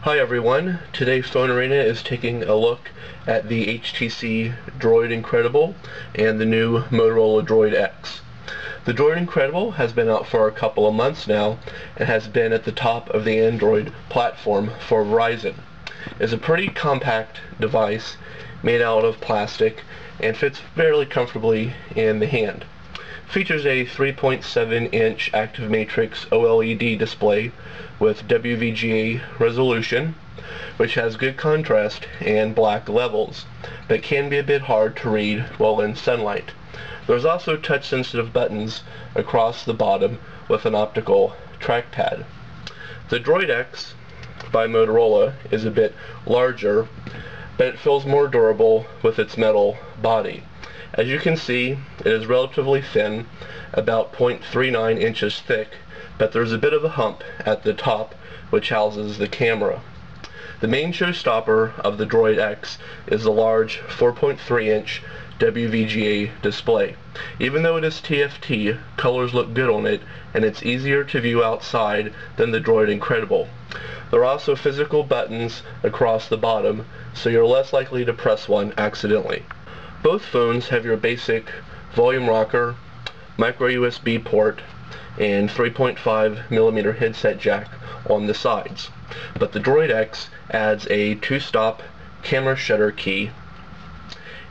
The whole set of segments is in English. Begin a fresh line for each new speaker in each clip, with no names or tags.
Hi everyone, today PhoneArena is taking a look at the HTC Droid Incredible and the new Motorola DROID X. The Droid Incredible has been out for a couple of months now and has been at the top of the Android platform for Verizon. It's a pretty compact device made out of plastic and fits fairly comfortably in the hand. Features a 3.7-inch active matrix OLED display with WVGA resolution, which has good contrast and black levels, but can be a bit hard to read while in sunlight. There's also touch-sensitive buttons across the bottom with an optical trackpad. The Droid X by Motorola is a bit larger, but it feels more durable with its metal body. As you can see, it is relatively thin, about 0.39 inches thick, but there's a bit of a hump at the top which houses the camera. The main showstopper of the Droid X is the large 4.3-inch WVGA display. Even though it is TFT, colors look good on it, and it's easier to view outside than the Droid Incredible. There are also physical buttons across the bottom, so you're less likely to press one accidentally. Both phones have your basic volume rocker, micro USB port, and 3.5mm headset jack on the sides. But the Droid X adds a 2-stop camera shutter key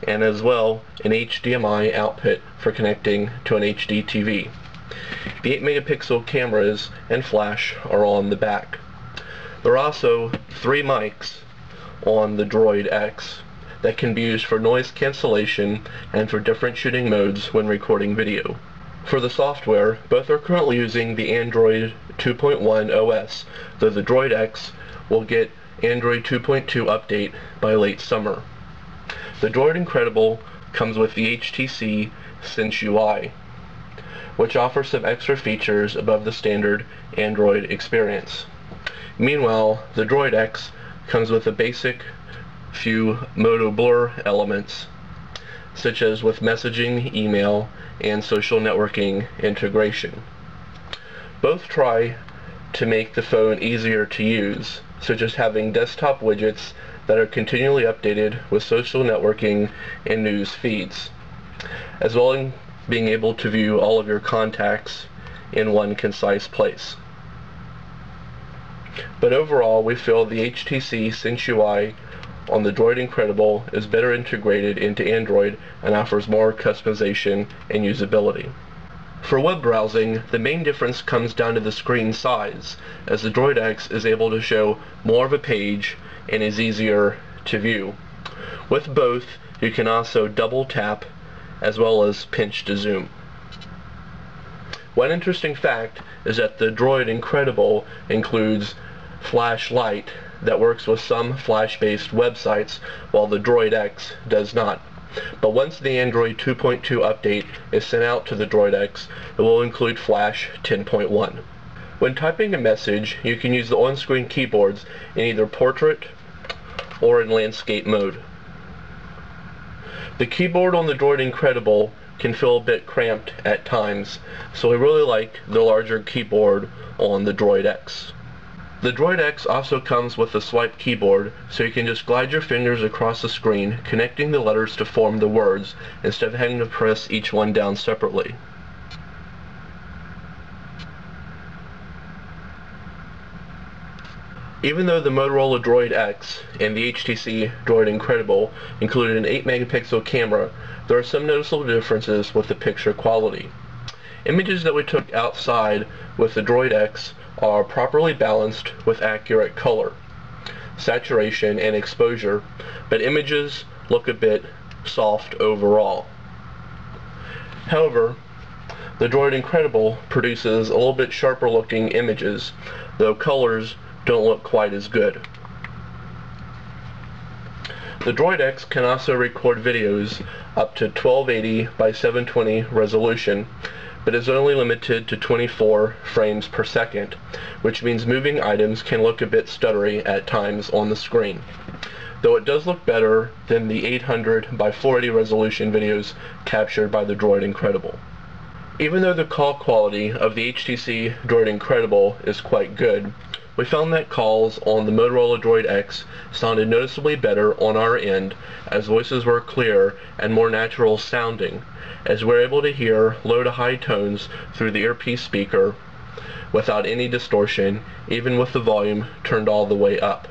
and as well an HDMI output for connecting to an HD TV. The 8-megapixel cameras and flash are on the back. There are also 3 mics on the Droid X that can be used for noise cancellation and for different shooting modes when recording video. For the software, both are currently using the Android 2.1 OS, though the Droid X will get Android 2.2 update by late summer. The Droid Incredible comes with the HTC Sense UI, which offers some extra features above the standard Android experience. Meanwhile, the Droid X comes with a basic few Moto Blur elements, such as with messaging, email, and social networking integration. Both try to make the phone easier to use, such as having desktop widgets that are continually updated with social networking and news feeds, as well as being able to view all of your contacts in one concise place. But overall, we feel the HTC Sense UI on the Droid Incredible is better integrated into Android and offers more customization and usability. For web browsing, the main difference comes down to the screen size, as the Droid X is able to show more of a page and is easier to view. With both, you can also double tap as well as pinch to zoom. One interesting fact is that the Droid Incredible includes flashlight that works with some flash-based websites, while the Droid X does not. But once the Android 2.2 update is sent out to the Droid X, it will include Flash 10.1. When typing a message, you can use the on-screen keyboards in either portrait or in landscape mode. The keyboard on the Droid Incredible can feel a bit cramped at times, so I really like the larger keyboard on the Droid X. The Droid X also comes with a swipe keyboard, so you can just glide your fingers across the screen, connecting the letters to form the words, instead of having to press each one down separately. Even though the Motorola DROID X and the HTC Droid Incredible included an 8-megapixel camera, there are some noticeable differences with the picture quality. Images that we took outside with the Droid X are properly balanced with accurate color, saturation, and exposure, but images look a bit soft overall. However, the Droid Incredible produces a little bit sharper looking images, though colors don't look quite as good. The Droid X can also record videos up to 1280 by 720 resolution, but is only limited to 24 frames per second, which means moving items can look a bit stuttery at times on the screen, though it does look better than the 800 by 480 resolution videos captured by the Droid Incredible. Even though the call quality of the HTC Droid Incredible is quite good, We found that calls on the Motorola DROID X sounded noticeably better on our end, as voices were clearer and more natural sounding, as we're able to hear low to high tones through the earpiece speaker without any distortion, even with the volume turned all the way up.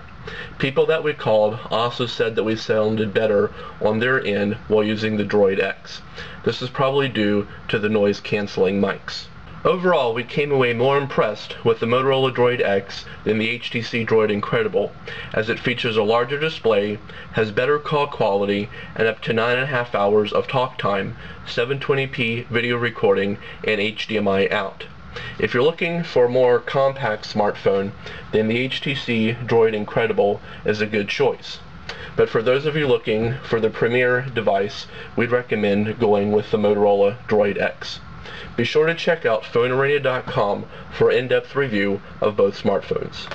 People that we called also said that we sounded better on their end while using the DROID X. This is probably due to the noise cancelling mics. Overall, we came away more impressed with the Motorola DROID X than the HTC Droid Incredible, as it features a larger display, has better call quality, and up to 9.5 hours of talk time, 720p video recording, and HDMI out. If you're looking for a more compact smartphone, then the HTC Droid Incredible is a good choice. But for those of you looking for the premier device, we'd recommend going with the Motorola DROID X. Be sure to check out PhoneArena.com for an in-depth review of both smartphones.